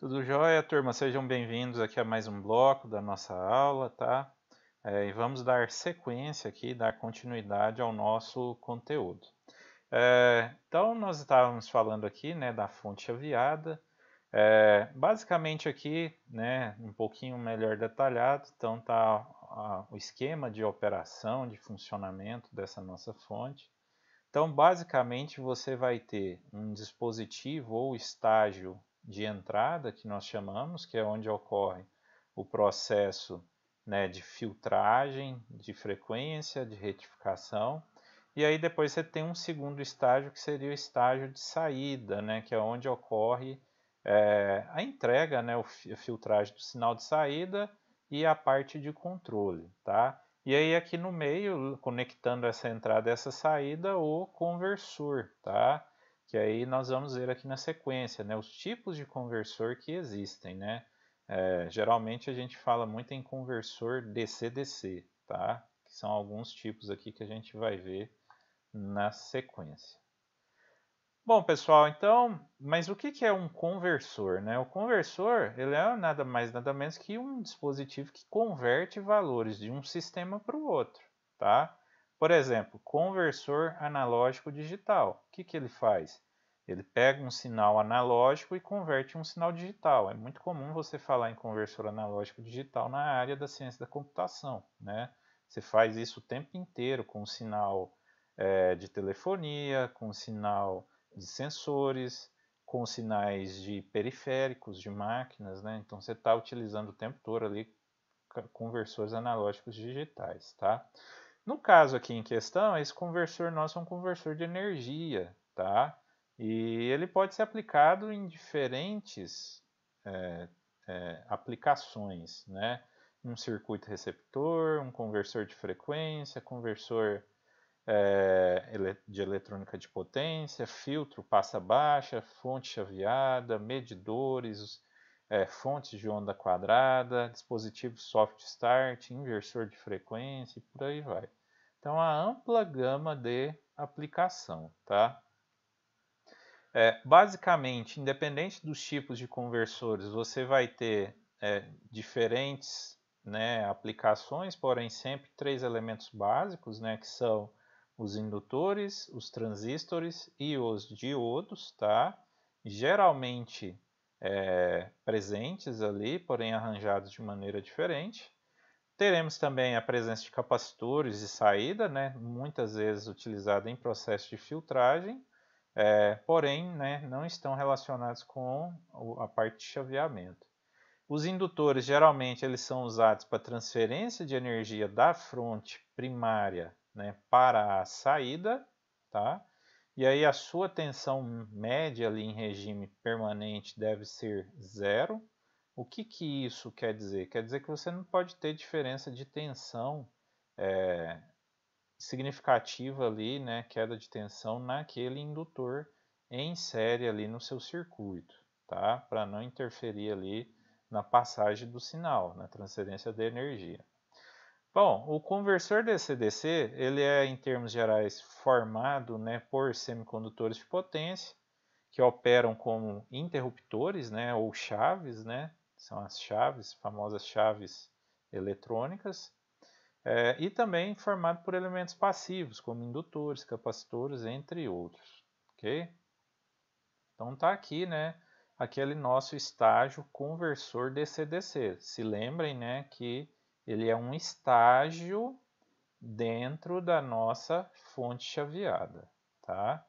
Tudo jóia, turma? Sejam bem-vindos aqui a mais um bloco da nossa aula, tá? E vamos dar sequência aqui, dar continuidade ao nosso conteúdo. Então, nós estávamos falando aqui, né, da fonte chaveada. Basicamente aqui, né, um pouquinho melhor detalhado, então tá o esquema de operação, de funcionamento dessa nossa fonte. Então, basicamente, você vai ter um dispositivo ou estágio de entrada, que nós chamamos, que é onde ocorre o processo, né, de filtragem, de frequência, de retificação. E aí depois você tem um segundo estágio, que seria o estágio de saída, né, que é onde ocorre a entrega, né, a filtragem do sinal de saída e a parte de controle, tá? E aí aqui no meio, conectando essa entrada e essa saída, o conversor, tá? Que aí nós vamos ver aqui na sequência, né? Os tipos de conversor que existem, né? Geralmente a gente fala muito em conversor DC-DC, tá? Que são alguns tipos aqui que a gente vai ver na sequência. Bom, pessoal, então, mas o que é um conversor, né? O conversor, ele é nada mais nada menos que um dispositivo que converte valores de um sistema para o outro, tá? Por exemplo, conversor analógico digital. O que ele faz? Ele pega um sinal analógico e converte em um sinal digital. É muito comum você falar em conversor analógico digital na área da ciência da computação, né? Você faz isso o tempo inteiro com sinal de telefonia, com sinal de sensores, com sinais de periféricos, de máquinas, né? Então você está utilizando o tempo todo ali conversores analógicos digitais, tá? No caso aqui em questão, esse conversor nosso é um conversor de energia, tá? E ele pode ser aplicado em diferentes aplicações, né? Um circuito receptor, um conversor de frequência, conversor de eletrônica de potência, filtro passa-baixa, fonte chaveada, medidores, fontes de onda quadrada, dispositivo soft start, inversor de frequência e por aí vai. Então, a ampla gama de aplicação, tá? Basicamente, independente dos tipos de conversores, você vai ter diferentes, né, aplicações, porém sempre três elementos básicos, né, que são os indutores, os transistores e os diodos, tá? Geralmente presentes ali, porém arranjados de maneira diferente. Teremos também a presença de capacitores de saída, né, muitas vezes utilizada em processo de filtragem, porém, né, não estão relacionados com a parte de chaveamento. Os indutores, geralmente, eles são usados para transferência de energia da fronte primária, né, para a saída, tá? E aí a sua tensão média ali em regime permanente deve ser zero. O que isso quer dizer? Quer dizer que você não pode ter diferença de tensão significativa ali, né, queda de tensão naquele indutor em série ali no seu circuito, tá? Para não interferir ali na passagem do sinal, na transferência de energia. Bom, o conversor DC-DC, ele é, em termos gerais, formado, né, por semicondutores de potência, que operam como interruptores, né, ou chaves, né, são as chaves, famosas chaves eletrônicas, e também formado por elementos passivos, como indutores, capacitores, entre outros. Ok? Então está aqui, né, aquele nosso estágio conversor DC-DC. Se lembrem, né, que ele é um estágio dentro da nossa fonte chaveada, tá?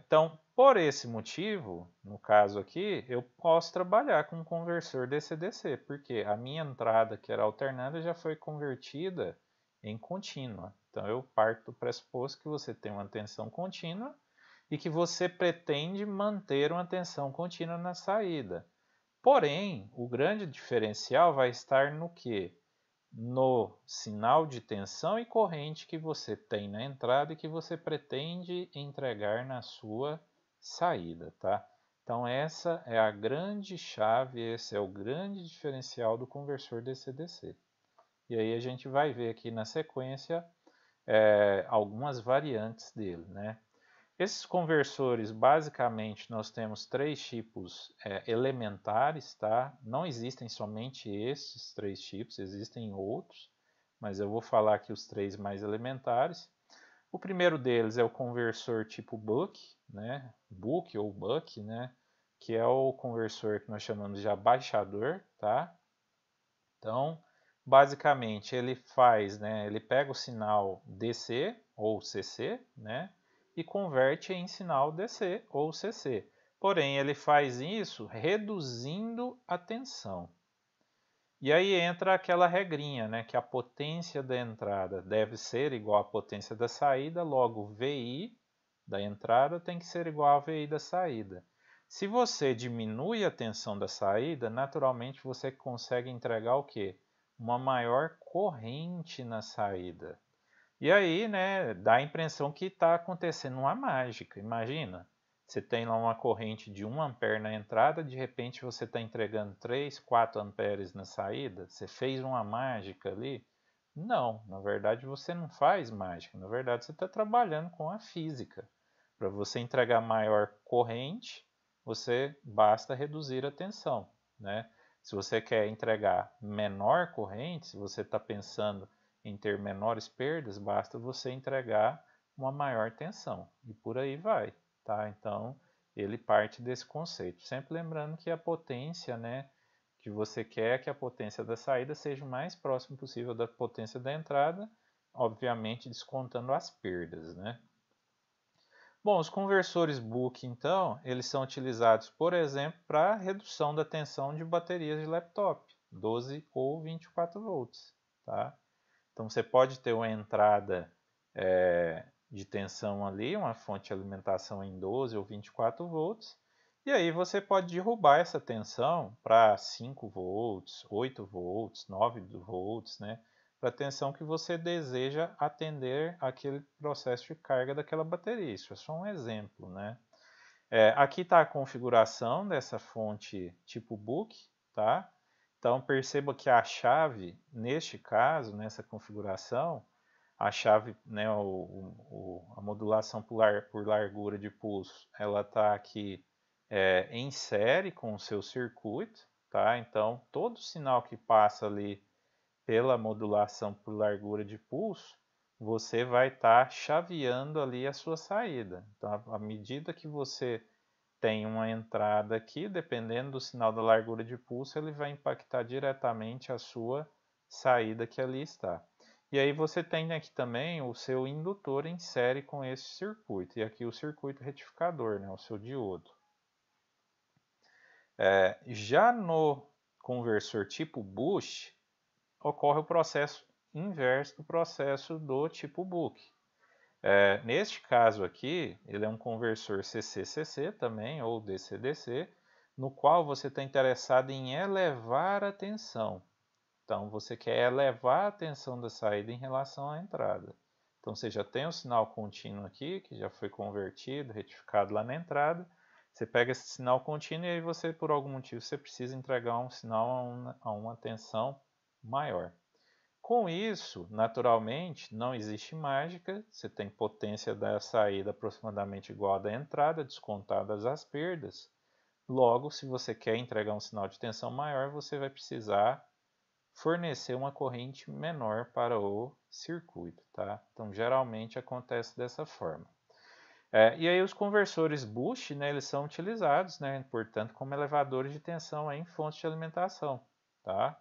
Então, por esse motivo, no caso aqui, eu posso trabalhar com um conversor DC-DC, porque a minha entrada, que era alternada, já foi convertida em contínua. Então, eu parto do pressuposto que você tem uma tensão contínua e que você pretende manter uma tensão contínua na saída. Porém, o grande diferencial vai estar no quê? No sinal de tensão e corrente que você tem na entrada e que você pretende entregar na sua saída, tá? Então essa é a grande chave, esse é o grande diferencial do conversor DC-DC. E aí a gente vai ver aqui na sequência algumas variantes dele, né? Esses conversores, basicamente, nós temos três tipos elementares, tá? Não existem somente esses três tipos, existem outros, mas eu vou falar aqui os três mais elementares. O primeiro deles é o conversor tipo Buck, né? Buck ou Buck, né? Que é o conversor que nós chamamos de abaixador, tá? Então, basicamente, ele faz, né? Ele pega o sinal DC ou CC, né? E converte em sinal DC ou CC. Porém, ele faz isso reduzindo a tensão. E aí entra aquela regrinha, né, que a potência da entrada deve ser igual à potência da saída, logo o VI da entrada tem que ser igual ao VI da saída. Se você diminui a tensão da saída, naturalmente você consegue entregar o quê? Uma maior corrente na saída. E aí, né, dá a impressão que está acontecendo uma mágica. Imagina, você tem lá uma corrente de 1 ampere na entrada, de repente você está entregando 3, 4 amperes na saída. Você fez uma mágica ali? Não, na verdade você não faz mágica. Na verdade você está trabalhando com a física. Para você entregar maior corrente, você basta reduzir a tensão, né? Se você quer entregar menor corrente, se você está pensando em ter menores perdas, basta você entregar uma maior tensão. E por aí vai, tá? Então, ele parte desse conceito. Sempre lembrando que a potência, né, que você quer que a potência da saída seja o mais próximo possível da potência da entrada, obviamente descontando as perdas, né? Bom, os conversores Book, então, eles são utilizados, por exemplo, para redução da tensão de baterias de laptop, 12 ou 24 volts, tá? Então você pode ter uma entrada de tensão ali, uma fonte de alimentação em 12 ou 24 volts, e aí você pode derrubar essa tensão para 5 volts, 8 volts, 9 volts, né? Para a tensão que você deseja atender aquele processo de carga daquela bateria. Isso é só um exemplo, né? Aqui está a configuração dessa fonte tipo book, tá? Então perceba que a chave, neste caso, nessa configuração, a chave, né, a modulação por largura de pulso, ela está aqui em série com o seu circuito, tá? Então todo sinal que passa ali pela modulação por largura de pulso, você vai estar chaveando ali a sua saída. Então, à medida que você tem uma entrada aqui, dependendo do sinal da largura de pulso, ele vai impactar diretamente a sua saída que ali está. E aí você tem aqui também o seu indutor em série com esse circuito, e aqui o circuito retificador, né, o seu diodo. Já no conversor tipo Bush, ocorre o processo inverso do processo do tipo Book. Neste caso aqui, ele é um conversor CC-CC também, ou DC-DC, no qual você está interessado em elevar a tensão. Então, você quer elevar a tensão da saída em relação à entrada. Então, você já tem o sinal contínuo aqui, que já foi convertido, retificado lá na entrada. Você pega esse sinal contínuo e aí você, por algum motivo, você precisa entregar um sinal a uma tensão maior. Com isso, naturalmente, não existe mágica, você tem potência da saída aproximadamente igual à da entrada, descontadas as perdas. Logo, se você quer entregar um sinal de tensão maior, você vai precisar fornecer uma corrente menor para o circuito, tá? Então, geralmente acontece dessa forma. E aí os conversores Bush, né, eles são utilizados, né, portanto, como elevadores de tensão em fontes de alimentação, tá?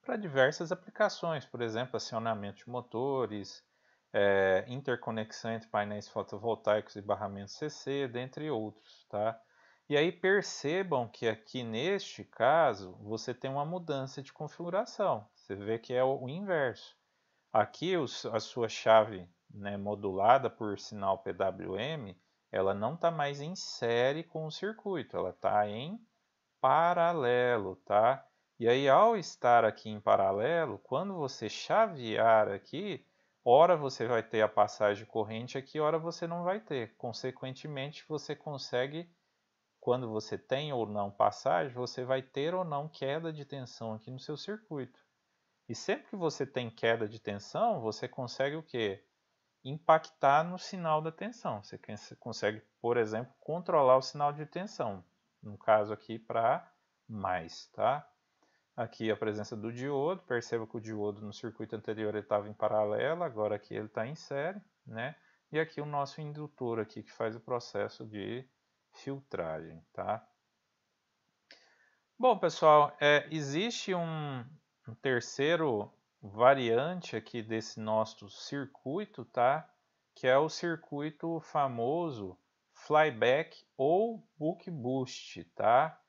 Para diversas aplicações, por exemplo, acionamento de motores, interconexão entre painéis fotovoltaicos e barramentos CC, dentre outros, tá? E aí percebam que aqui neste caso você tem uma mudança de configuração. Você vê que é o inverso. Aqui a sua chave, né, modulada por sinal PWM, ela não está mais em série com o circuito, ela está em paralelo, tá? E aí, ao estar aqui em paralelo, quando você chavear aqui, ora você vai ter a passagem de corrente aqui, ora você não vai ter. Consequentemente, você consegue, quando você tem ou não passagem, você vai ter ou não queda de tensão aqui no seu circuito. E sempre que você tem queda de tensão, você consegue o quê? impactar no sinal da tensão. Você consegue, por exemplo, controlar o sinal de tensão. No caso aqui para mais, tá? Aqui a presença do diodo, perceba que o diodo no circuito anterior estava em paralelo, agora aqui ele está em série, né? E aqui o nosso indutor aqui que faz o processo de filtragem, tá? Bom, pessoal, existe um terceiro variante aqui desse nosso circuito, tá? Que é o circuito famoso flyback ou buck boost, tá?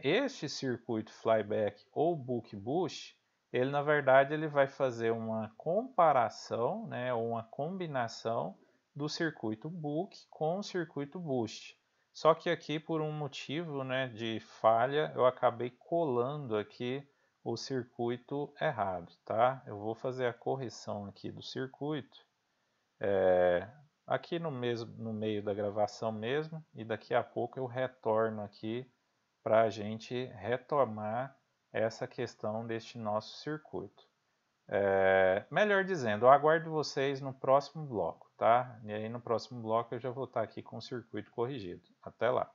Este circuito flyback ou buck boost, ele na verdade ele vai fazer uma comparação, né, ou uma combinação do circuito buck com o circuito boost. Só que aqui por um motivo, né, de falha eu acabei colando aqui o circuito errado, tá? Eu vou fazer a correção aqui do circuito. Aqui no meio da gravação mesmo, e daqui a pouco eu retorno aqui para a gente retomar essa questão deste nosso circuito. Melhor dizendo, eu aguardo vocês no próximo bloco, tá? E aí no próximo bloco eu já vou estar aqui com o circuito corrigido. Até lá!